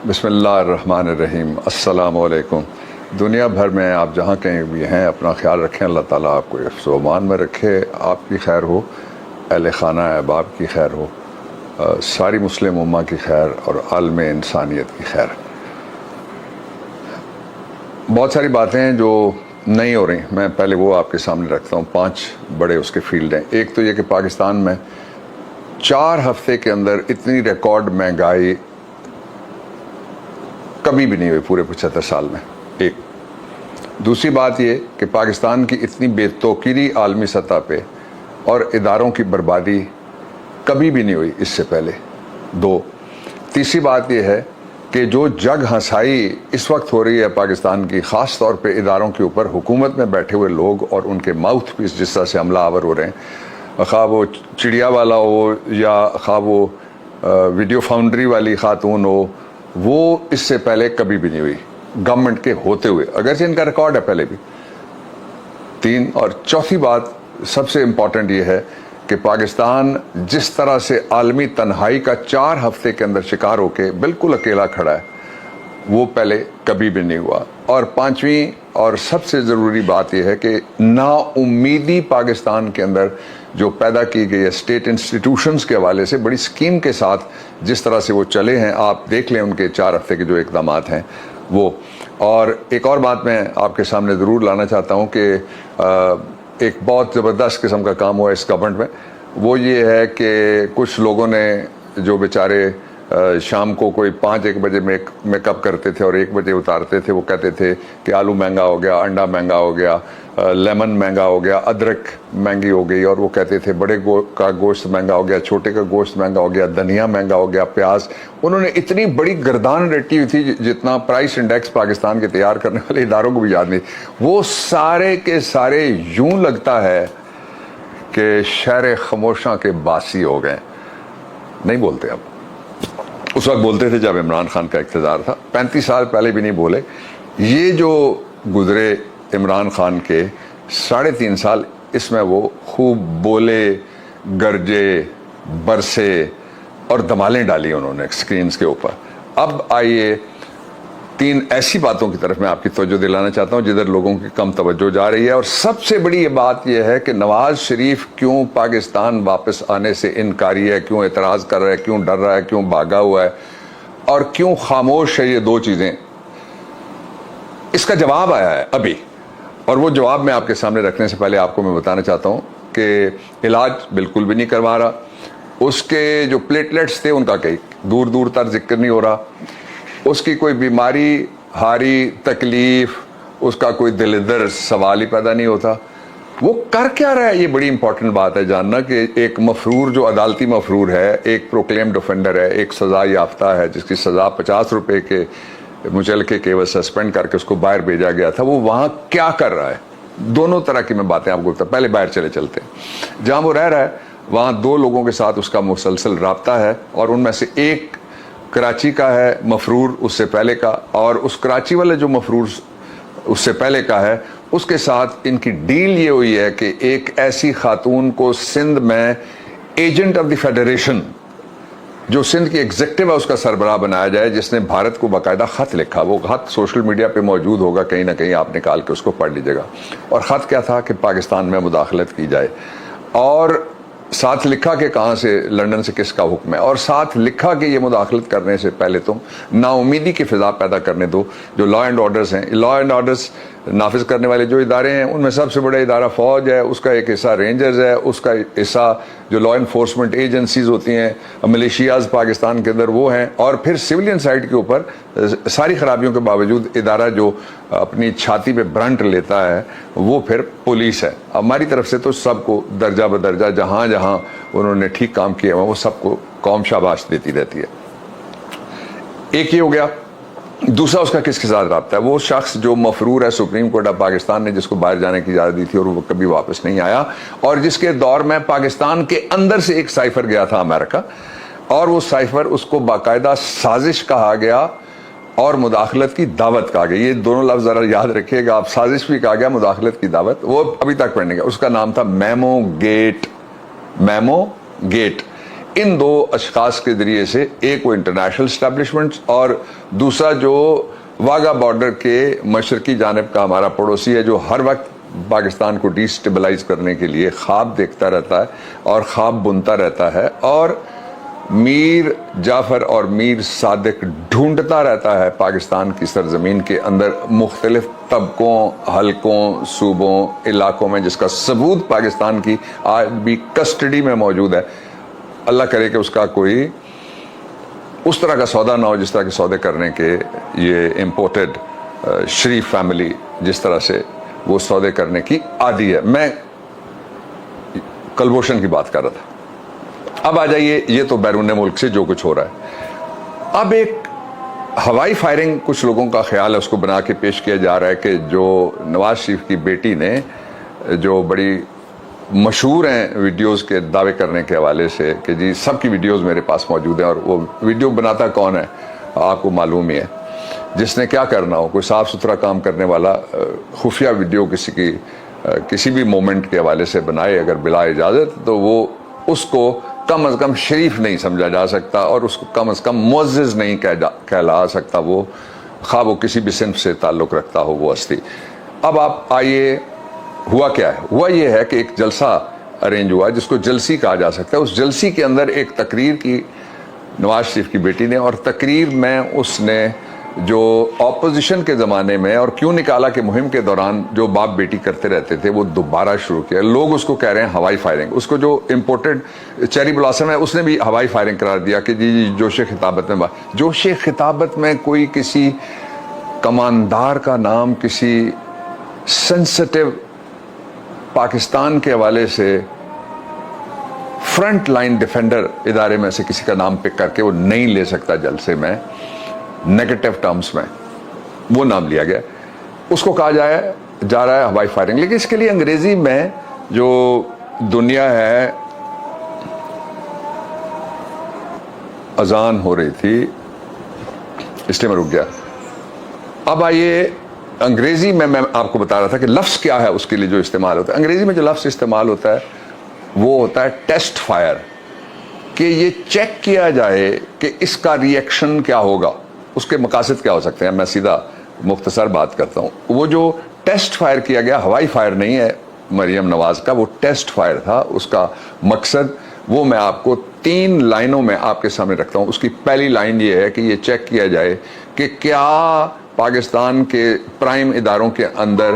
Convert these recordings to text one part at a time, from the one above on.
بسم اللہ الرحمن الرحیم۔ السلام علیکم۔ دنیا بھر میں آپ جہاں کہیں بھی ہیں اپنا خیال رکھیں، اللہ تعالیٰ آپ کو حفظ و امان میں رکھے، آپ کی خیر ہو، اہل خانہ احباب کی خیر ہو، ساری مسلم امہ کی خیر اور عالم انسانیت کی خیر۔ بہت ساری باتیں ہیں جو نہیں ہو رہی، میں پہلے وہ آپ کے سامنے رکھتا ہوں۔ 5 بڑے اس کے فیلڈ ہیں۔ ایک تو یہ کہ پاکستان میں 4 ہفتے کے اندر اتنی ریکارڈ مہنگائی کبھی بھی نہیں ہوئی پورے 75 سال میں۔ ایک دوسری بات یہ کہ پاکستان کی اتنی بے توقیری عالمی سطح پہ اور اداروں کی بربادی کبھی بھی نہیں ہوئی اس سے پہلے۔ 2 تیسری بات یہ ہے کہ جو جگ ہنسائی اس وقت ہو رہی ہے پاکستان کی، خاص طور پہ اداروں کے اوپر، حکومت میں بیٹھے ہوئے لوگ اور ان کے ماؤتھ پیس جس طرح سے حملہ آور ہو رہے ہیں، خواہ وہ چڑیا والا ہو یا خواہ وہ ویڈیو فاؤنڈری والی خاتون ہو، وہ اس سے پہلے کبھی بھی نہیں ہوئی گورنمنٹ کے ہوتے ہوئے، اگرچہ ان کا ریکارڈ ہے پہلے بھی۔ 3 اور چوتھی بات سب سے امپورٹنٹ یہ ہے کہ پاکستان جس طرح سے عالمی تنہائی کا 4 ہفتے کے اندر شکار ہو کے بالکل اکیلا کھڑا ہے، وہ پہلے کبھی بھی نہیں ہوا۔ اور 5ویں اور سب سے ضروری بات یہ ہے کہ نا امیدی پاکستان کے اندر جو پیدا کی گئی ہے اسٹیٹ انسٹیٹیوشنز کے حوالے سے، بڑی سکیم کے ساتھ جس طرح سے وہ چلے ہیں، آپ دیکھ لیں ان کے 4 ہفتے کے جو اقدامات ہیں وہ۔ اور ایک اور بات میں آپ کے سامنے ضرور لانا چاہتا ہوں کہ ایک بہت زبردست قسم کا کام ہوا اس گورنمنٹ میں، وہ یہ ہے کہ کچھ لوگوں نے جو بیچارے شام کو کوئی 5-1 بجے میک اپ کرتے تھے اور 1 بجے اتارتے تھے، وہ کہتے تھے کہ آلو مہنگا ہو گیا، انڈا مہنگا ہو گیا، لیمن مہنگا ہو گیا، ادرک مہنگی ہو گئی، اور وہ کہتے تھے بڑے کا گوشت مہنگا ہو گیا، چھوٹے کا گوشت مہنگا ہو گیا، دھنیا مہنگا ہو گیا، پیاز۔ انہوں نے اتنی بڑی گردان رٹی ہوئی تھی جتنا پرائس انڈیکس پاکستان کے تیار کرنے والے اداروں کو بھی یاد نہیں۔ وہ سارے کے سارے یوں لگتا ہے کہ شہر خاموشاں کے باسی ہو گئے، نہیں بولتے اب۔ اس وقت بولتے تھے جب عمران خان کا اقتدار تھا، 35 سال پہلے بھی نہیں بولے۔ یہ جو گزرے عمران خان کے 3.5 سال، اس میں وہ خوب بولے، گرجے، برسے اور دمالیں ڈالی انہوں نے سکرینز کے اوپر۔ اب آئیے 3 ایسی باتوں کی طرف میں آپ کی توجہ دلانا چاہتا ہوں جدھر لوگوں کی کم توجہ جا رہی ہے، اور سب سے بڑی یہ بات یہ ہے کہ نواز شریف کیوں پاکستان واپس آنے سے انکاری ہے، کیوں اعتراض کر رہا ہے، کیوں ڈر رہا ہے، کیوں بھاگا ہوا ہے، اور کیوں خاموش ہے۔ یہ 2 چیزیں، اس کا جواب آیا ہے ابھی، اور وہ جواب میں آپ کے سامنے رکھنے سے پہلے آپ کو میں بتانا چاہتا ہوں کہ علاج بالکل بھی نہیں کروا رہا۔ اس کے جو پلیٹلیٹس تھے ان کا کہیں دور دور تر ذکر نہیں ہو رہا، اس کی کوئی بیماری، ہاری تکلیف، اس کا کوئی دل سوال ہی پیدا نہیں ہوتا۔ وہ کر کیا رہا ہے؟ یہ بڑی امپورٹنٹ بات ہے جاننا کہ ایک مفرور جو عدالتی مفرور ہے، ایک پروکلیمڈ افینڈر ہے، ایک سزا یافتہ ہے جس کی سزا 50 روپے کے مچلکے کے وہ سسپینڈ کر کے اس کو باہر بھیجا گیا تھا، وہ وہاں کیا کر رہا ہے؟ دونوں طرح کی میں باتیں آپ کو بتا، پہلے باہر چلتے ہیں۔ جہاں وہ رہ رہا ہے وہاں 2 لوگوں کے ساتھ اس کا مسلسل رابطہ ہے، اور ان میں سے ایک کراچی کا ہے مفرور اس سے پہلے کا، اور اس کراچی والے جو مفرور اس سے پہلے کا ہے، اس کے ساتھ ان کی ڈیل یہ ہوئی ہے کہ ایک ایسی خاتون کو سندھ میں ایجنٹ آف دی فیڈریشن، جو سندھ کی ایگزیکٹو ہے، اس کا سربراہ بنایا جائے، جس نے بھارت کو باقاعدہ خط لکھا۔ وہ خط سوشل میڈیا پہ موجود ہوگا، کہیں نہ کہیں آپ نکال کے اس کو پڑھ لیجیے گا۔ اور خط کیا تھا کہ پاکستان میں مداخلت کی جائے، اور ساتھ لکھا کہ کہاں سے، لندن سے کس کا حکم ہے، اور ساتھ لکھا کہ یہ مداخلت کرنے سے پہلے تم نا امیدی کی فضا پیدا کرنے دو۔ جو لا اینڈ آرڈرز ہیں، لا اینڈ آرڈرز نافذ کرنے والے جو ادارے ہیں، ان میں سب سے بڑا ادارہ فوج ہے، اس کا ایک حصہ رینجرز ہے، اس کا حصہ جو لا انفورسمنٹ ایجنسیز ہوتی ہیں، ملیشیاز پاکستان کے اندر وہ ہیں، اور پھر سویلین سائڈ کے اوپر ساری خرابیوں کے باوجود ادارہ جو اپنی چھاتی پہ برنٹ لیتا ہے وہ پھر پولیس ہے۔ ہماری طرف سے تو سب کو درجہ بدرجہ جہاں جہاں انہوں نے ٹھیک کام کیا وہ سب کو قوم شاباش دیتی رہتی ہے۔ ایک یہ ہو گیا۔ دوسرا اس کا کس کے ساتھ رابطہ ہے؟ وہ شخص جو مفرور ہے سپریم کورٹ آف پاکستان نے، جس کو باہر جانے کی اجازت دی تھی اور وہ کبھی واپس نہیں آیا، اور جس کے دور میں پاکستان کے اندر سے ایک سائفر گیا تھا امریکہ، اور وہ سائفر اس کو باقاعدہ سازش کہا گیا اور مداخلت کی دعوت کہا گیا۔ یہ دونوں لفظ ذرا یاد رکھیے گا آپ، سازش بھی کہا گیا، مداخلت کی دعوت، وہ ابھی تک پڑھنے گا۔ اس کا نام تھا میمو گیٹ۔ میمو گیٹ ان دو اشخاص کے ذریعے سے، ایک وہ انٹرنیشنل اسٹیبلشمنٹس اور دوسرا جو واگا بارڈر کے مشرقی جانب کا ہمارا پڑوسی ہے، جو ہر وقت پاکستان کو ڈی سٹیبلائز کرنے کے لیے خواب دیکھتا رہتا ہے اور خواب بنتا رہتا ہے، اور میر جعفر اور میر صادق ڈھونڈتا رہتا ہے پاکستان کی سرزمین کے اندر مختلف طبقوں، حلقوں، صوبوں، علاقوں میں، جس کا ثبوت پاکستان کی آج بھی کسٹڈی میں موجود ہے۔ اللہ کرے کہ اس کا کوئی اس طرح کا سودا نہ ہو جس طرح کے سودے کرنے کے یہ امپورٹڈ شریف فیملی جس طرح سے وہ سودے کرنے کی عادی ہے۔ میں کلبھوشن کی بات کر رہا تھا۔ اب آ جائیے، یہ تو بیرون ملک سے جو کچھ ہو رہا ہے۔ اب ایک ہوائی فائرنگ کچھ لوگوں کا خیال ہے، اس کو بنا کے پیش کیا جا رہا ہے کہ جو نواز شریف کی بیٹی نے جو بڑی مشہور ہیں ویڈیوز کے دعوے کرنے کے حوالے سے کہ جی سب کی ویڈیوز میرے پاس موجود ہیں، اور وہ ویڈیو بناتا کون ہے آپ کو معلوم ہی ہے، جس نے کیا کرنا ہو، کوئی صاف ستھرا کام کرنے والا خفیہ ویڈیو کسی بھی مومنٹ کے حوالے سے بنائے اگر بلا اجازت، تو وہ اس کو کم از کم شریف نہیں سمجھا جا سکتا، اور اس کو کم از کم معزز نہیں کہلا سکتا، وہ خواہ وہ کسی بھی صنف سے تعلق رکھتا ہو وہ ہستی۔ اب آپ آئیے، ہوا کیا ہے؟ ہوا یہ ہے کہ ایک جلسہ ارینج ہوا جس کو جلسی کہا جا سکتا ہے۔ اس جلسی کے اندر ایک تقریر کی نواز شریف کی بیٹی نے، اور تقریر میں اس نے جو اپوزیشن کے زمانے میں اور کیوں نکالا کہ مہم کے دوران جو باپ بیٹی کرتے رہتے تھے وہ دوبارہ شروع کیا۔ لوگ اس کو کہہ رہے ہیں ہوائی فائرنگ، اس کو جو امپورٹڈ چیری بلاسم ہے اس نے بھی ہوائی فائرنگ قرار دیا کہ جی جوش خطابت میں جوش خطابت میں کوئی کسی کماندار کا نام، کسی سینسٹیو پاکستان کے حوالے سے فرنٹ لائن ڈیفینڈر ادارے میں سے کسی کا نام پک کر کے وہ نہیں لے سکتا جلسے میں، نیگیٹو ٹرمز میں وہ نام لیا گیا۔ اس کو کہا جا رہا ہے ہوائی فائرنگ، لیکن اس کے لیے انگریزی میں جو دنیا ہے، اذان ہو رہی تھی اس لیے میں رک گیا۔ اب آئیے، انگریزی میں آپ کو بتا رہا تھا کہ لفظ کیا ہے اس کے لیے جو استعمال ہوتا ہے۔ انگریزی میں جو لفظ استعمال ہوتا ہے وہ ہوتا ہے ٹیسٹ فائر، کہ یہ چیک کیا جائے کہ اس کا ری ایکشن کیا ہوگا، اس کے مقاصد کیا ہو سکتے ہیں۔ میں سیدھا مختصر بات کرتا ہوں، وہ جو ٹیسٹ فائر کیا گیا ہوائی فائر نہیں ہے مریم نواز کا، وہ ٹیسٹ فائر تھا۔ اس کا مقصد وہ میں آپ کو 3 لائنوں میں آپ کے سامنے رکھتا ہوں۔ اس کی پہلی لائن یہ ہے کہ یہ چیک کیا جائے کہ کیا پاکستان کے پرائم اداروں کے اندر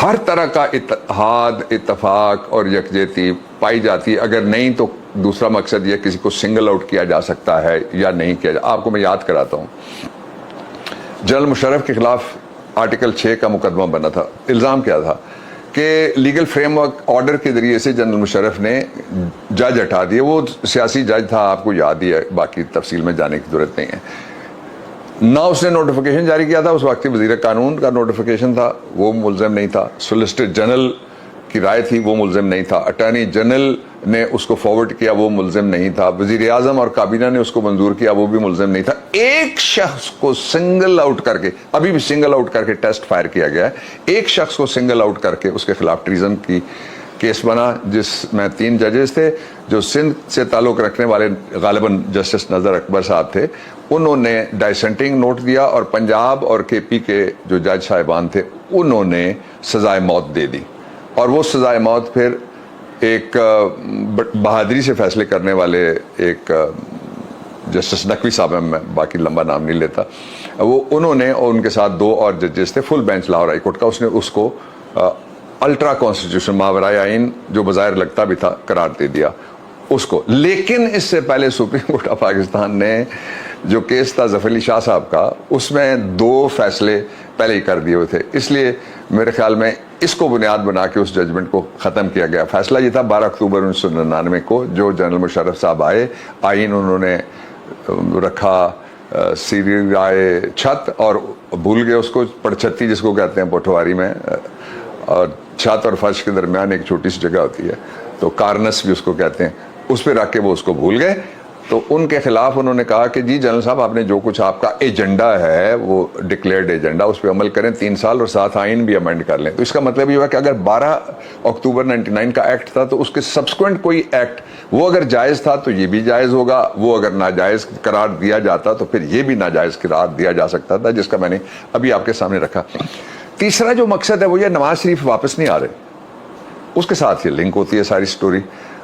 ہر طرح کا اتحاد، اتفاق اور یکجہتی پائی جاتی ہے، اگر نہیں تو دوسرا مقصد یہ کسی کو سنگل آؤٹ کیا جا سکتا ہے یا نہیں کیا جا۔ آپ کو میں یاد کراتا ہوں، جنرل مشرف کے خلاف آرٹیکل 6 کا مقدمہ بنا تھا۔ الزام کیا تھا کہ لیگل فریم ورک آرڈر کے ذریعے سے جنرل مشرف نے جج ہٹا دیے۔ وہ سیاسی جج تھا، آپ کو یاد ہی ہے، باقی تفصیل میں جانے کی ضرورت نہیں ہے۔ نہ اس نے نوٹیفیکیشن جاری کیا تھا، اس وقت وزیر قانون کا نوٹیفیکیشن تھا، وہ ملزم نہیں تھا۔ سولیسٹر جنرل کی رائے تھی، وہ ملزم نہیں تھا۔ اٹارنی جنرل نے اس کو فارورڈ کیا، وہ ملزم نہیں تھا۔ وزیر اعظم اور کابینہ نے اس کو منظور کیا، وہ بھی ملزم نہیں تھا۔ ایک شخص کو سنگل آؤٹ کر کے، ابھی بھی سنگل آؤٹ کر کے ٹیسٹ فائر کیا گیا ہے۔ ایک شخص کو سنگل آؤٹ کر کے اس کے خلاف ٹریزن کی کیس بنا، جس میں 3 ججز تھے جو سندھ سے تعلق رکھنے والے غالباً جسٹس نظر اکبر صاحب تھے۔ انہوں نے ڈائسنٹنگ نوٹ دیا، اور پنجاب اور کے پی کے جو جج صاحبان تھے انہوں نے سزائے موت دے دی، اور وہ سزائے موت پھر ایک بہادری سے فیصلے کرنے والے ایک جسٹس نقوی صاحب ہیں، میں باقی لمبا نام نہیں لیتا، وہ انہوں نے، اور ان کے ساتھ 2 اور ججز تھے، full bench Lahore high court کا، اس نے اس کو الٹرا کانسٹیٹیوشن ماورائے آئین جو بظاہر لگتا بھی تھا قرار دے دیا اس کو۔ لیکن اس سے پہلے سپریم کورٹ آف پاکستان نے جو کیس تھا ظفر علی شاہ صاحب کا، اس میں 2 فیصلے پہلے ہی کر دیے ہوئے تھے، اس لیے میرے خیال میں اس کو بنیاد بنا کے اس ججمنٹ کو ختم کیا گیا۔ فیصلہ یہ تھا 12 اکتوبر 1999 کو، جو جنرل مشرف صاحب آئے، آئین انہوں نے رکھا سیری رائے چھت، اور بھول گئے اس کو پڑچھتی جس کو کہتے ہیں پٹھواری میں، اور چھت اور فرش کے درمیان ایک چھوٹی سی جگہ ہوتی ہے تو کارنس بھی اس کو کہتے ہیں، اس پہ رکھ کے وہ اس کو بھول گئے۔ تو ان کے خلاف انہوں نے کہا کہ جی جنرل صاحب آپ نے جو کچھ آپ کا ایجنڈا ہے وہ ڈکلیئرڈ ایجنڈا اس پہ عمل کریں 3 سال اور ساتھ آئین بھی امینڈ کر لیں. تو اس کا مطلب یہ ہوا کہ اگر 12 اکتوبر 99 کا ایکٹ تھا تو اس کے سبسیکوینٹ کوئی ایکٹ وہ اگر جائز تھا تو یہ بھی جائز ہوگا, وہ اگر ناجائز قرار دیا جاتا تو پھر یہ بھی ناجائز قرار دیا جا سکتا تھا, جس کا میں نے ابھی آپ کے سامنے رکھا. تیسرا جو مقصد ہے وہ یہ نواز شریف واپس نہیں آ رہے, اس کے ساتھ یہ لنک ہوتی ہے ساری سٹوری.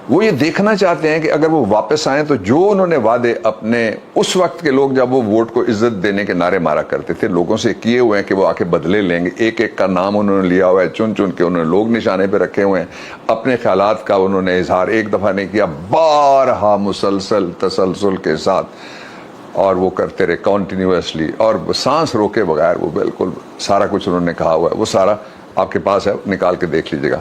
وہ یہ دیکھنا چاہتے ہیں کہ اگر وہ واپس آئیں تو جو انہوں نے وعدے اپنے اس وقت کے لوگ جب وہ ووٹ کو عزت دینے کے نعرے مارا کرتے تھے لوگوں سے کیے ہوئے ہیں کہ وہ آ کے بدلے لیں گے, ایک ایک کا نام انہوں نے لیا ہوا ہے, چن چن کے انہوں نے لوگ نشانے پہ رکھے ہوئے ہیں, اپنے خیالات کا انہوں نے اظہار ایک دفعہ نہیں کیا, بارہا مسلسل تسلسل کے ساتھ, اور وہ کرتے رہے کنٹینیوسلی اور سانس روکے بغیر. وہ بالکل سارا کچھ انہوں نے کہا ہوا ہے, وہ سارا آپ کے پاس ہے, نکال کے دیکھ لیجیے گا.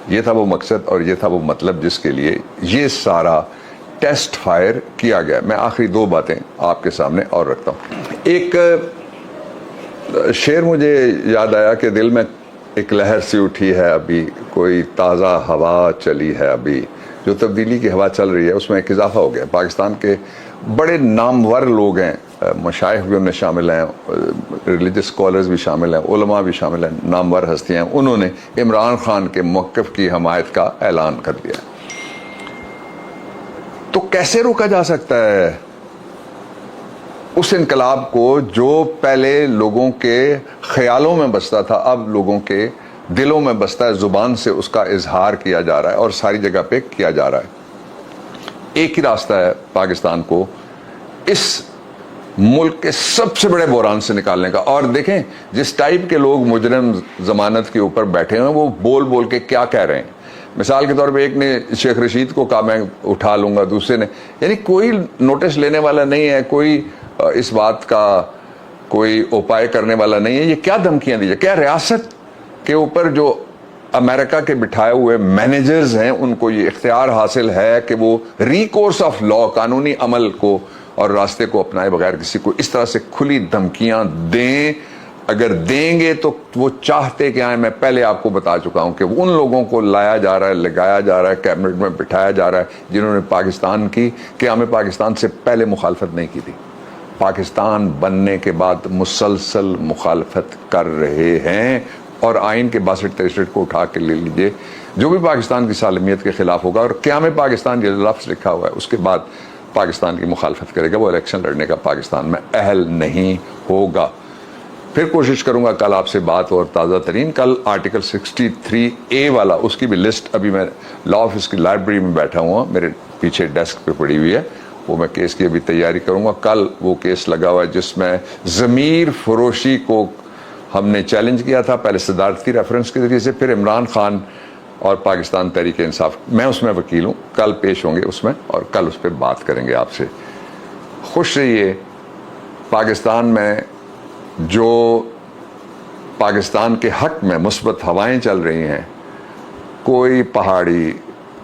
یہ تھا وہ مقصد اور یہ تھا وہ مطلب جس کے لیے یہ سارا ٹیسٹ فائر کیا گیا. میں آخری 2 باتیں آپ کے سامنے اور رکھتا ہوں. ایک شعر مجھے یاد آیا کہ دل میں ایک لہر سی اٹھی ہے ابھی, کوئی تازہ ہوا چلی ہے ابھی, جو تبدیلی کی ہوا چل رہی ہے اس میں ایک اضافہ ہو گیا. پاکستان کے بڑے نامور لوگ ہیں, مشائخ بھی ان میں شامل ہیں, ریلیجس اسکالرز بھی شامل ہیں, علماء بھی شامل ہیں, نامور ہستیاں ہیں, انہوں نے عمران خان کے موقف کی حمایت کا اعلان کر دیا. تو کیسے روکا جا سکتا ہے اس انقلاب کو جو پہلے لوگوں کے خیالوں میں بستا تھا اب لوگوں کے دلوں میں بستا ہے, زبان سے اس کا اظہار کیا جا رہا ہے اور ساری جگہ پہ کیا جا رہا ہے. ایک ہی راستہ ہے پاکستان کو اس ملک کے سب سے بڑے بحران سے نکالنے کا. اور دیکھیں جس ٹائپ کے لوگ مجرم ضمانت کے اوپر بیٹھے ہیں وہ بول بول کے کیا کہہ رہے ہیں. مثال کے طور پہ ایک نے شیخ رشید کو کہا میں اٹھا لوں گا, دوسرے نے, یعنی کوئی نوٹس لینے والا نہیں ہے, کوئی اس بات کا کوئی اپائے کرنے والا نہیں ہے. یہ کیا دھمکیاں دیجیے, کیا ریاست کے اوپر جو امریکہ کے بٹھائے ہوئے مینیجرز ہیں ان کو یہ اختیار حاصل ہے کہ وہ ریکورس آف لا, قانونی عمل کو اور راستے کو اپنائے بغیر کسی کو اس طرح سے کھلی دھمکیاں دیں. اگر دیں گے تو وہ چاہتے کیا ہیں, میں پہلے آپ کو بتا چکا ہوں کہ ان لوگوں کو لایا جا رہا ہے, لگایا جا رہا ہے, کیبنٹ میں بٹھایا جا رہا ہے جنہوں نے پاکستان کی قیام پاکستان سے پہلے مخالفت نہیں کی تھی, پاکستان بننے کے بعد مسلسل مخالفت کر رہے ہیں. اور آئین کے 62 کو اٹھا کے لے لیجئے, جو بھی پاکستان کی سالمیت کے خلاف ہوگا اور قیام پاکستان جو لفظ لکھا ہوا ہے اس کے بعد پاکستان کی مخالفت کرے گا, وہ الیکشن لڑنے کا پاکستان میں اہل نہیں ہوگا. پھر کوشش کروں گا کل آپ سے بات اور تازہ ترین, کل آرٹیکل 63A والا اس کی بھی لسٹ ابھی میں لا آفس کی لائبریری میں بیٹھا ہوا, میرے پیچھے ڈیسک پہ پڑی ہوئی ہے, وہ میں کیس کی ابھی تیاری کروں گا. کل وہ کیس لگا ہوا ہے جس میں ضمیر فروشی کو ہم نے چیلنج کیا تھا, پہلے صدارتی ریفرنس کے ذریعے سے, پھر عمران خان اور پاکستان تحریک انصاف, میں اس میں وکیل ہوں, کل پیش ہوں گے اس میں اور کل اس پہ بات کریں گے آپ سے. خوش رہیے. پاکستان میں جو پاکستان کے حق میں مثبت ہوائیں چل رہی ہیں, کوئی پہاڑی,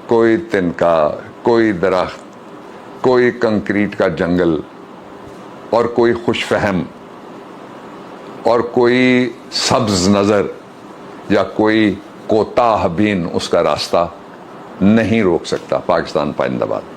کوئی تنکا, کوئی درخت, کوئی کنکریٹ کا جنگل اور کوئی خوش فہم اور کوئی سبز نظر یا کوئی کوتاہ بین اس کا راستہ نہیں روک سکتا. پاکستان پائندہ باد.